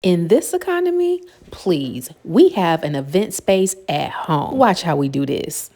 In this economy, please, we have an event space at home. Watch how we do this.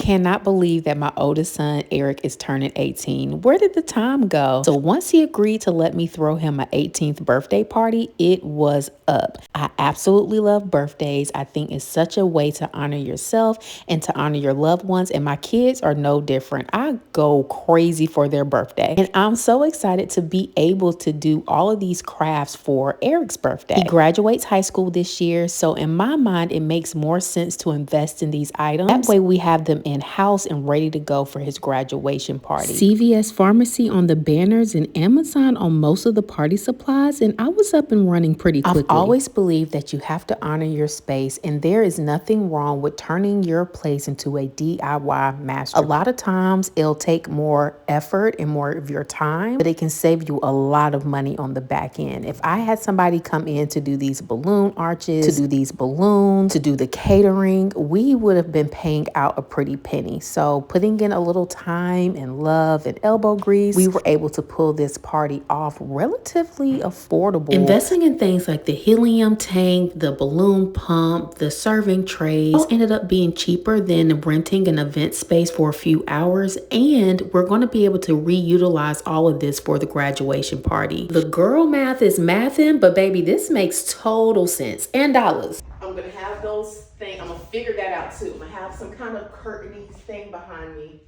Cannot believe that my oldest son Eric is turning 18. Where did the time go? So once he agreed to let me throw him an 18th birthday party, it was up. I absolutely love birthdays. I think it's such a way to honor yourself and to honor your loved ones, and my kids are no different. I go crazy for their birthday, and I'm so excited to be able to do all of these crafts for Eric's birthday. He graduates high school this year, so in my mind it makes more sense to invest in these items. That way we have them in house and ready to go for his graduation party. CVS Pharmacy on the banners and Amazon on most of the party supplies, and I was up and running pretty quickly. I've always believed that you have to honor your space, and there is nothing wrong with turning your place into a DIY master. A lot of times it'll take more effort and more of your time, but it can save you a lot of money on the back end. If I had somebody come in to do these balloon arches, to do these balloons, to do the catering, we would have been paying out a pretty penny. So putting in a little time and love and elbow grease, we were able to pull this party off relatively affordable. Investing in things like the helium tank, the balloon pump, the serving trays ended up being cheaper than renting an event space for a few hours, and we're going to be able to reutilize all of this for the graduation party. The girl math is mathing, but baby, this makes total sense. And dollars. I'm gonna have those things, I'm gonna figure that out too. I'm gonna have some kind of curtainy thing behind me,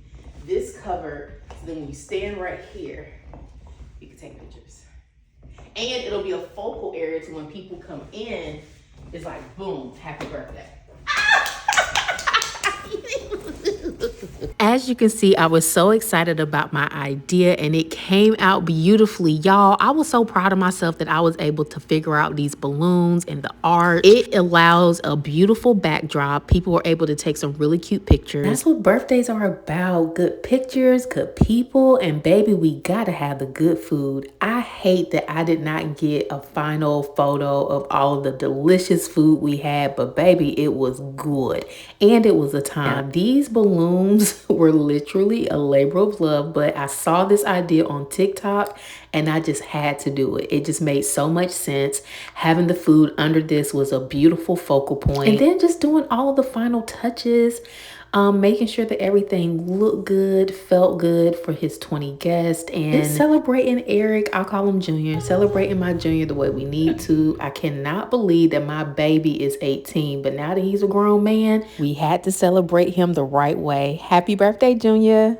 this covered, so then when you stand right here, you can take pictures. And it'll be a focal area to when people come in, it's like, boom, happy birthday. As you can see, I was so excited about my idea and it came out beautifully. Y'all, I was so proud of myself that I was able to figure out these balloons and the art. It allows a beautiful backdrop. People were able to take some really cute pictures. That's what birthdays are about. Good pictures, good people, and baby, we gotta have the good food. I hate that I did not get a final photo of all of the delicious food we had, but baby, it was good. And it was a time. Now, these balloons were literally a labor of love, but I saw this idea on TikTok and I just had to do it. It just made so much sense. Having the food under this was a beautiful focal point. And then just doing all of the final touches, making sure that everything looked good, felt good for his 20 guests, and celebrating Eric, I'll call him Junior, celebrating my Junior the way we need to. I cannot believe that my baby is 18, but now that he's a grown man, we had to celebrate him the right way. Happy birthday, Junior.